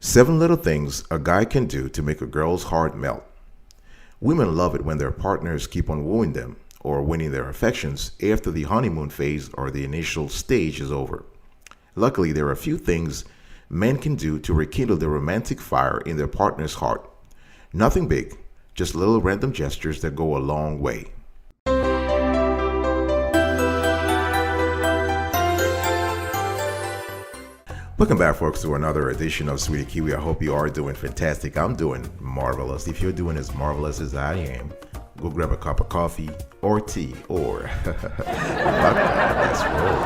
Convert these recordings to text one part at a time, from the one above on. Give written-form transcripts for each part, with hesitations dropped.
7 little things a guy can do to make a girl's heart melt. Women love it when their partners keep on wooing them or winning their affections after the honeymoon phase or the initial stage is over. Luckily, there are a few things men can do to rekindle the romantic fire in their partner's heart. Nothing big, just little random gestures that go a long way. Welcome back, folks, to another edition of Sweetie Kiwi. I hope you are doing fantastic. I'm doing marvelous. If you're doing as marvelous as I am, go grab a cup of coffee or tea or let's roll.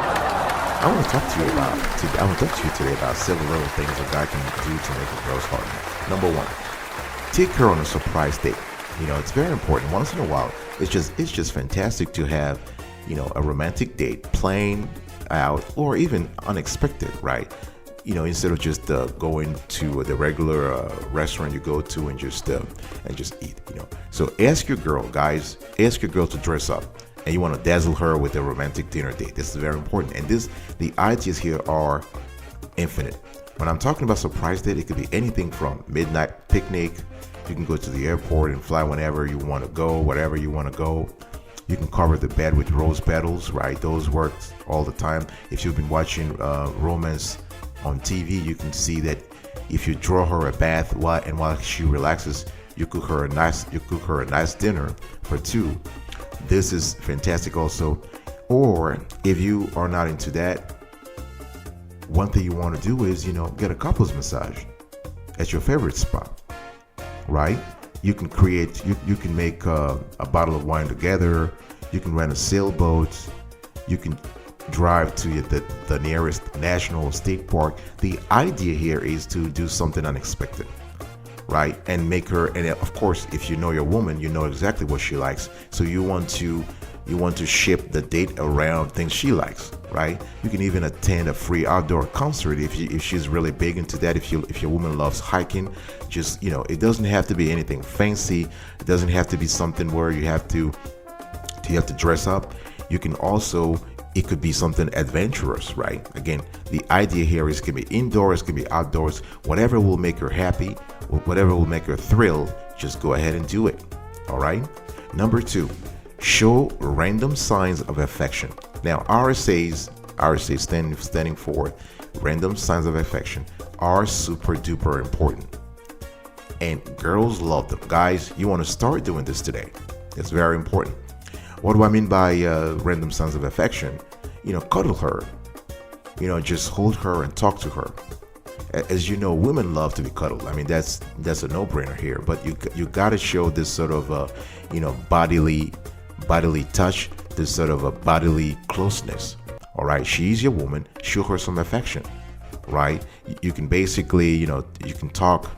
I want to talk to you today about several little things a guy can do to make a girl's heart melt. Number one, take her on a surprise date. It's very important. Once in a while, it's just fantastic to have, a romantic date planned out or even unexpected, right? Instead of just going to the regular restaurant you go to and just eat. So ask your girl, guys, ask your girl to dress up, and you want to dazzle her with a romantic dinner date. This is very important, and the ideas here are infinite. When I'm talking about surprise date, it could be anything from midnight picnic. You can go to the airport and fly whenever you want to go, whatever you want to go. You can cover the bed with rose petals, right? Those work all the time. If you've been watching romance on TV, you can see that if you draw her a bath while she relaxes, you cook her a nice dinner for two. This is fantastic also. Or if you are not into that, one thing you want to do is get a couples massage at your favorite spot, right? You can make a bottle of wine together. You can rent a sailboat. You can drive to the nearest national state park. The idea here is to do something unexpected, right? And make her, and of course, if you know your woman, you know exactly what she likes. So you want to shape the date around things she likes, right? You can even attend a free outdoor concert if she's really big into that. If your woman loves hiking, just it doesn't have to be anything fancy. It doesn't have to be something where you have to dress up. You can also, it could be something adventurous, right? Again, the idea here is it can be indoors, it can be outdoors, whatever will make her happy, whatever will make her thrilled, just go ahead and do it. All right. Number 2, show random signs of affection. Now, RSA standing for random signs of affection, are super duper important. And girls love them. Guys, you want to start doing this today. It's very important. What do I mean by random signs of affection? Cuddle her. Just hold her and talk to her. As you know, women love to be cuddled. I mean, that's a no-brainer here. But you got to show this sort of bodily touch, this sort of a bodily closeness. All right, she's your woman. Show her some affection, right? You can basically, you can talk.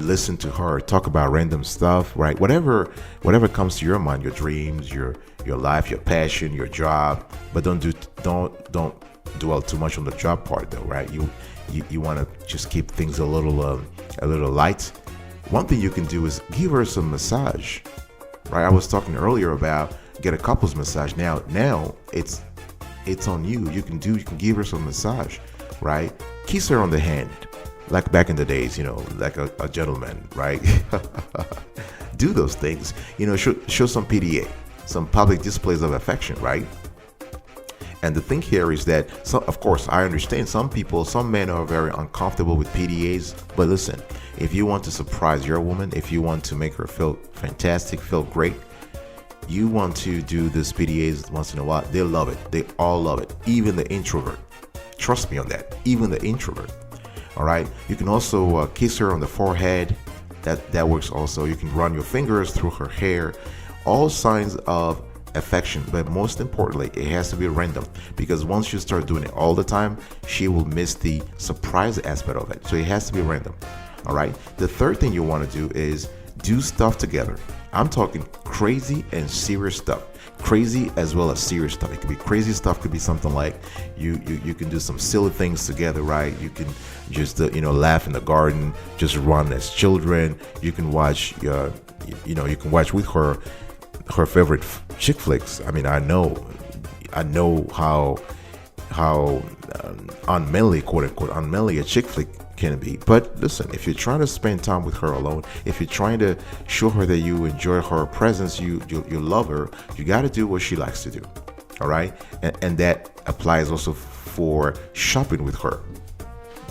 Listen to her, talk about random stuff, right? Whatever comes to your mind, your dreams, your life, your passion, your job, but don't dwell too much on the job part though, right? You want to just keep things a little light. One thing you can do is give her some massage, right? I was talking earlier about get a couples massage. Now it's on you. You can give her some massage, right? Kiss her on the hand. Like back in the days, like a gentleman, right? Do those things, show some PDA, some public displays of affection, right? And the thing here is that, of course, I understand some men are very uncomfortable with PDAs, but listen, if you want to surprise your woman, if you want to make her feel fantastic, feel great, you want to do this PDAs once in a while, they love it. They all love it, even the introvert. Trust me on that, even the introvert. All right. You can also kiss her on the forehead. That works also. You can run your fingers through her hair. All signs of affection, but most importantly, it has to be random, because once you start doing it all the time, she will miss the surprise aspect of it. So it has to be random. All right. The third thing you want to do is do stuff together. I'm talking crazy and serious stuff. Crazy as well as serious stuff. It could be crazy stuff. Could be something like you can do some silly things together, right? You can just laugh in the garden, just run as children. You can watch you can watch with her favorite chick flicks. I mean, I know how unmanly, quote unquote unmanly, a chick flick can be. But listen, if you're trying to spend time with her alone, if you're trying to show her that you enjoy her presence, you love her, you got to do what she likes to do. All right, and that applies also for shopping with her.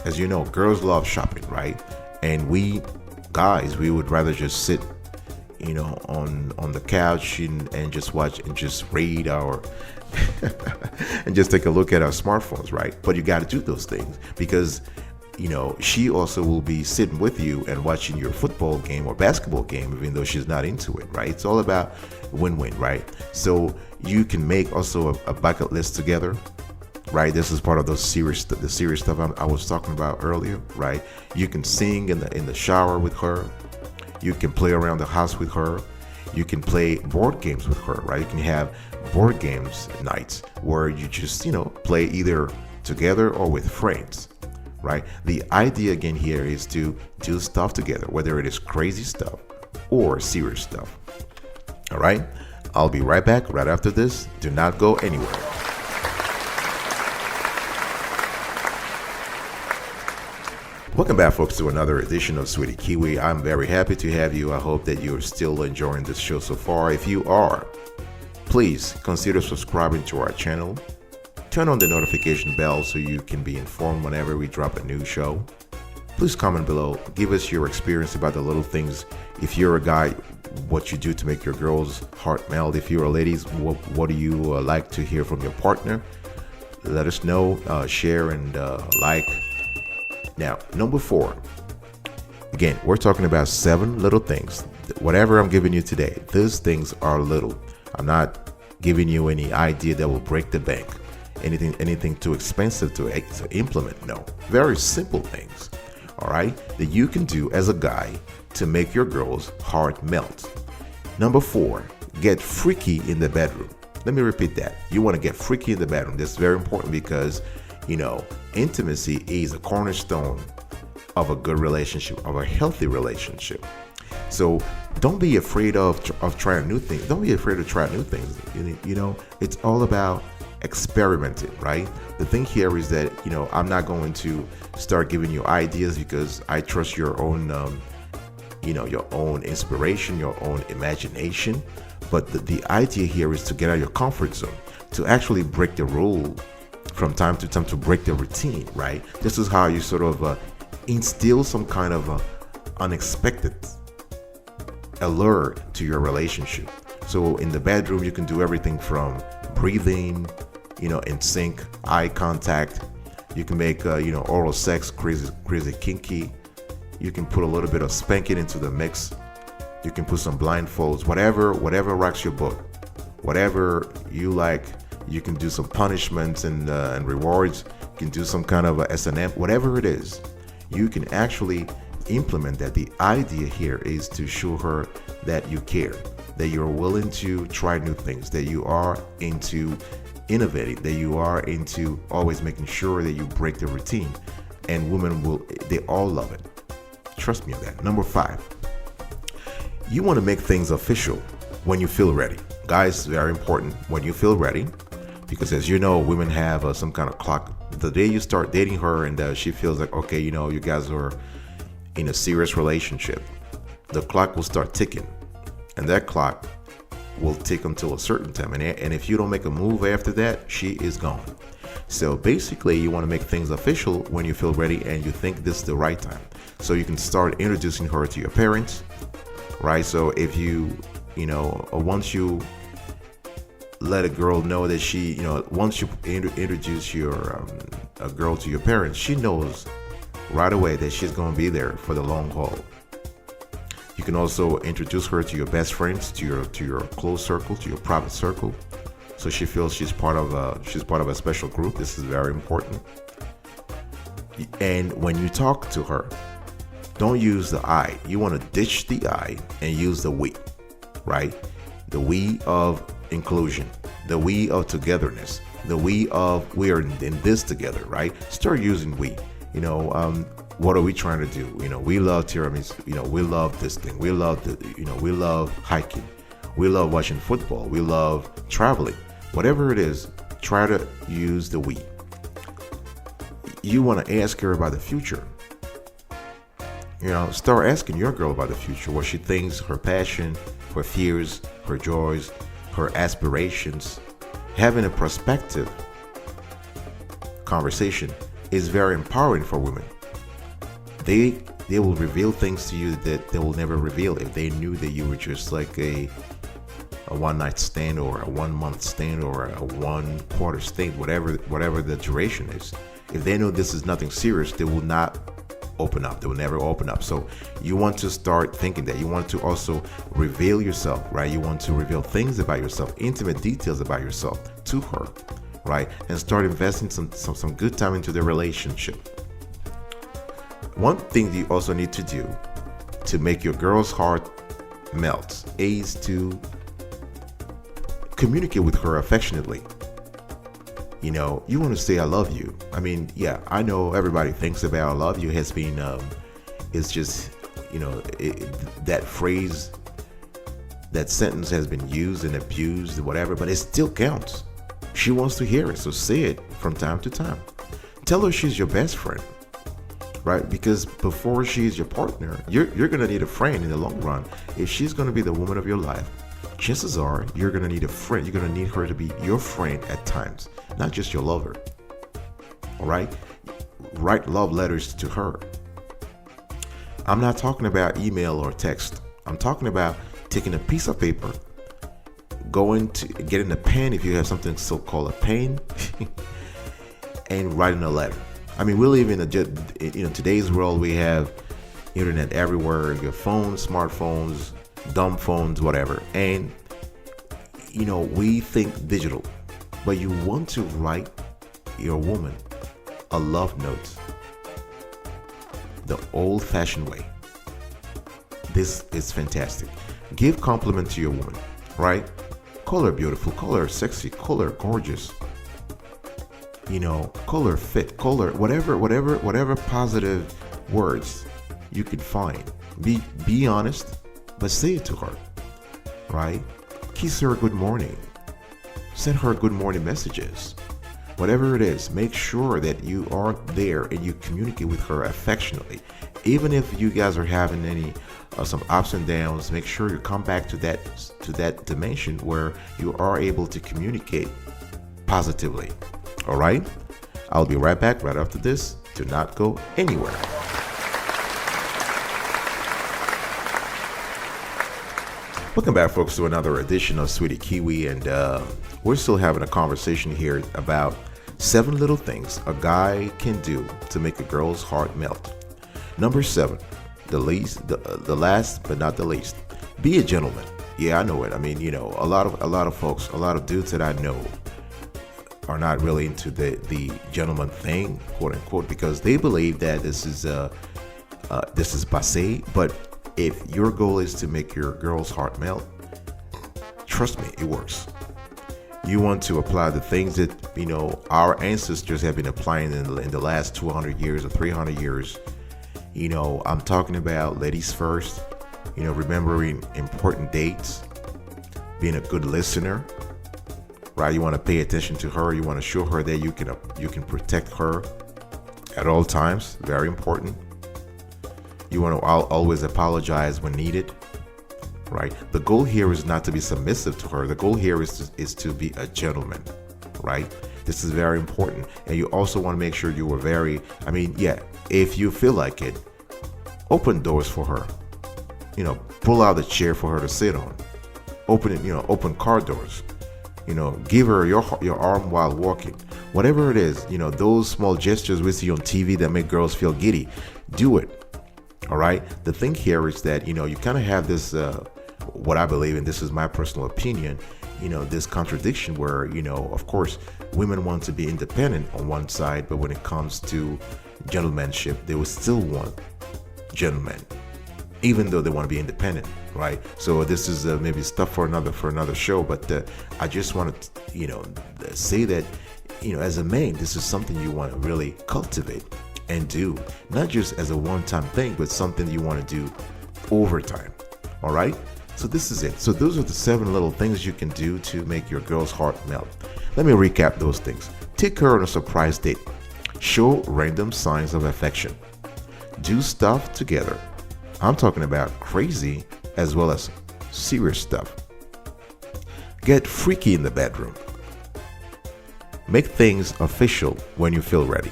As you know, girls love shopping, right? And we guys, we would rather just sit, on the couch and just watch and just read our and just take a look at our smartphones, right? But you got to do those things because she also will be sitting with you and watching your football game or basketball game, even though she's not into it, right? It's all about win-win, right? So you can make also a bucket list together, right? This is part of the serious stuff I was talking about earlier, right? You can sing in the shower with her. You can play around the house with her. You can play board games with her, right? You can have board games nights where you just, play either together or with friends, right? The idea again here is to do stuff together, whether it is crazy stuff or serious stuff. All right? I'll be right back right after this. Do not go anywhere. Welcome back, folks, to another edition of Sweetie Kiwi. I'm very happy to have you. I hope that you're still enjoying this show so far. If you are, please consider subscribing to our channel. Turn on the notification bell so you can be informed whenever we drop a new show. Please comment below. Give us your experience about the little things. If you're a guy, what you do to make your girl's heart melt. If you're a ladies, what do you like to hear from your partner? Let us know. Share and like. Now, number 4. Again, we're talking about 7 little things. Whatever I'm giving you today, these things are little. I'm not giving you any idea that will break the bank. Anything too expensive to implement. No. Very simple things, all right, that you can do as a guy to make your girl's heart melt. Number 4, get freaky in the bedroom. Let me repeat that. You want to get freaky in the bedroom. This is very important because intimacy is a cornerstone of a good relationship, of a healthy relationship. So don't be afraid of trying new things. Don't be afraid to try new things. It's all about experimenting, right? The thing here is that, I'm not going to start giving you ideas because I trust your own, your own inspiration, your own imagination. But the idea here is to get out of your comfort zone, to actually break the rule from time to time, to break the routine, right? This is how you sort of instill some kind of unexpected allure to your relationship. So in the bedroom, you can do everything from breathing, in sync, eye contact. You can make, oral sex crazy kinky. You can put a little bit of spanking into the mix. You can put some blindfolds, whatever rocks your boat, whatever you like. You can do some punishments and rewards. You can do some kind of a S&M, whatever it is. You can actually implement that. The idea here is to show her that you care, that you're willing to try new things, that you are into innovating, that you are into always making sure that you break the routine. And women they all love it. Trust me on that. Number 5, you want to make things official when you feel ready. Guys, very important, when you feel ready. Because as you know, women have some kind of clock. The day you start dating her and she feels like, okay, you guys are in a serious relationship, the clock will start ticking. And that clock will tick until a certain time. And if you don't make a move after that, she is gone. So basically, you want to make things official when you feel ready and you think this is the right time. So you can start introducing her to your parents, right? So if once you let a girl know that she, once you introduce a girl to your parents, she knows right away that she's going to be there for the long haul. You can also introduce her to your best friends, to your close circle, to your private circle, so she feels she's part of a special group. This is very important. And when you talk to her, don't use the I. You want to ditch the I and use the we, right? The we of inclusion, the we of togetherness, the we of we are in this together, right? Start using we. What are we trying to do? We love tiramisu. We love this thing. We love we love hiking. We love watching football. We love traveling. Whatever it is, try to use the we. You want to ask her about the future. Start asking your girl about the future, what she thinks, her passion, her fears, her joys, her aspirations. Having a prospective conversation is very empowering for women. They will reveal things to you that they will never reveal if they knew that you were just like a one-night stand or a 1 month stand or a 1 quarter stand, whatever the duration is. If they know this is nothing serious, they will not open up. They will never open up. So you want to start thinking that. You want to also reveal yourself, right? You want to reveal things about yourself, intimate details about yourself to her, right? And start investing some good time into the relationship. One thing you also need to do to make your girl's heart melt is to communicate with her affectionately. You want to say I love you. I mean, yeah, I know everybody thinks about I love you has been it's just that phrase, that sentence has been used and abused, whatever, but it still counts. She wants to hear it, so say it from time to time. Tell her she's your best friend, right? Because before she's your partner, you're gonna need a friend in the long run. If she's gonna be the woman of your life, chances are you're gonna need a friend. You're gonna need her to be your friend at times, not just your lover. All right? Write love letters to her. I'm not talking about email or text. I'm talking about taking a piece of paper, going to getting a pen if you have something so-called a pen, and writing a letter. I mean, we live in today's world. We have internet everywhere. Your phones, smartphones, dumb phones, whatever. And we think digital, but you want to write your woman a love note the old-fashioned way. This is fantastic. Give compliment to your woman, right? Call her beautiful, call her sexy, call her gorgeous. Call her fit, call her whatever positive words you could find. Be honest, but say it to her, right? Kiss her good morning. Send her good morning messages. Whatever it is, make sure that you are there and you communicate with her affectionately. Even if you guys are having any some ups and downs, make sure you come back to that dimension where you are able to communicate positively. All right? I'll be right back right after this. Do not go anywhere. Welcome back, folks, to another edition of Sweetie Kiwi, and we're still having a conversation here about 7 little things a guy can do to make a girl's heart melt. Number 7, the last but not the least, be a gentleman. Yeah, I know it. I mean, a lot of folks, a lot of dudes that I know are not really into the gentleman thing, quote unquote, because they believe that this is passé. But if your goal is to make your girl's heart melt, trust me, it works. You want to apply the things that our ancestors have been applying in the last 200 years or 300 years. I'm talking about ladies first, remembering important dates, being a good listener, right? You want to pay attention to her. You want to show her that you can protect her at all times. Very important. You want to always apologize when needed, right? The goal here is not to be submissive to her. The goal here is to be a gentleman, right? This is very important. And you also want to make sure you are if you feel like it, open doors for her. Pull out a chair for her to sit on. Open car doors. Give her your arm while walking. Whatever it is, those small gestures we see on TV that make girls feel giddy, do it. All right. The thing here is that, you kind of have this, what I believe, and this is my personal opinion, this contradiction where, of course, women want to be independent on one side, but when it comes to gentlemanship, they will still want gentlemen, even though they want to be independent, right? So this is maybe stuff for another show, but I just want to, say that, as a man, this is something you want to really cultivate and do, not just as a one-time thing, but something you want to do over time. All right. So this is it. So those are the 7 little things you can do to make your girl's heart melt. Let me recap those things. Take her on a surprise date. Show random signs of affection. Do stuff together. I'm talking about crazy as well as serious stuff. Get freaky in the bedroom. Make things official when you feel ready.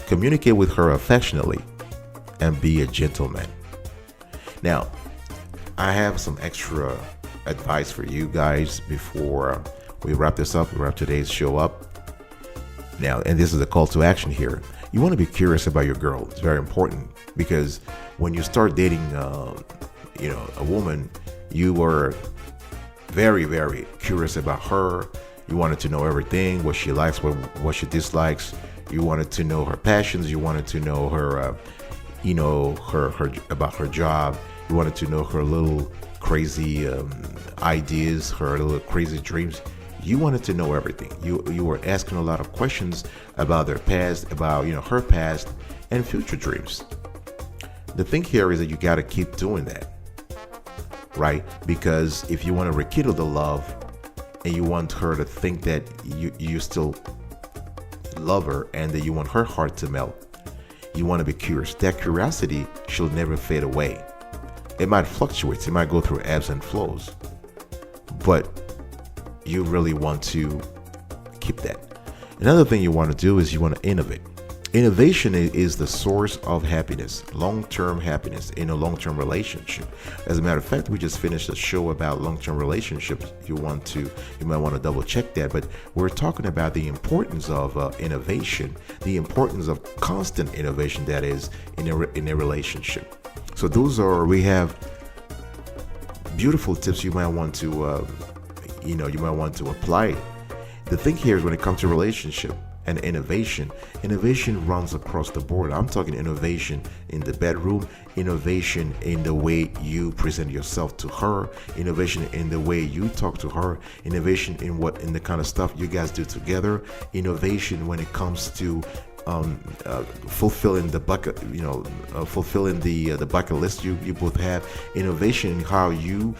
Communicate with her affectionately and be a gentleman. Now, I have some extra advice for you guys before we wrap this up. We wrap today's show up. Now, and this is a call to action here. You want to be curious about your girl. It's very important because when you start dating, a woman, you were very, very curious about her. You wanted to know everything, what she likes, what she dislikes. You wanted to know her passions. You wanted to know her, her about her job. You wanted to know her little crazy ideas, her little crazy dreams. You wanted to know everything. You were asking a lot of questions about their past, about her past and future dreams. The thing here is that you got to keep doing that, right? Because if you want to rekindle the love and you want her to think that you still love her and that you want her heart to melt, you want to be curious. That curiosity should never fade away. It might fluctuate. It might go through ebbs and flows, but you really want to keep that. Another thing you want to do is you want to innovate. Innovation is the source of happiness, long-term happiness in a long-term relationship. As a matter of fact, we just finished a show about long-term relationships. You might want to double check that, but we're talking about the importance of innovation, the importance of constant innovation, that is in a relationship. So we have beautiful tips you might want to apply. The thing here is when it comes to relationship and innovation runs across the board. I'm talking innovation in the bedroom, innovation in the way you present yourself to her, innovation in the way you talk to her, innovation in the kind of stuff you guys do together, innovation when it comes to fulfilling the bucket, fulfilling the bucket list you both have, innovation in how you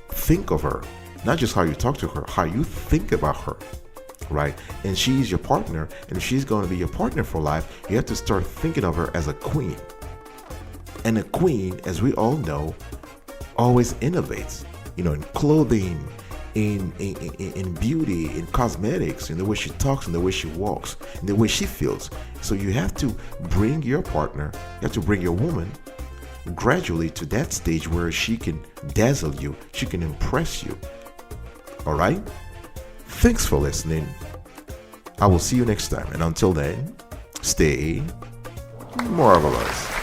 think of her, not just how you talk to her, how you think about her, right? And she's your partner, and if she's going to be your partner for life, you have to start thinking of her as a queen. And a queen, as we all know, always innovates, in clothing, in beauty, in cosmetics, in the way she talks, in the way she walks, in the way she feels. So you have to bring your partner, you have to bring your woman gradually to that stage where she can dazzle you, she can impress you. All right? Thanks for listening. I will see you next time. And until then, stay marvelous.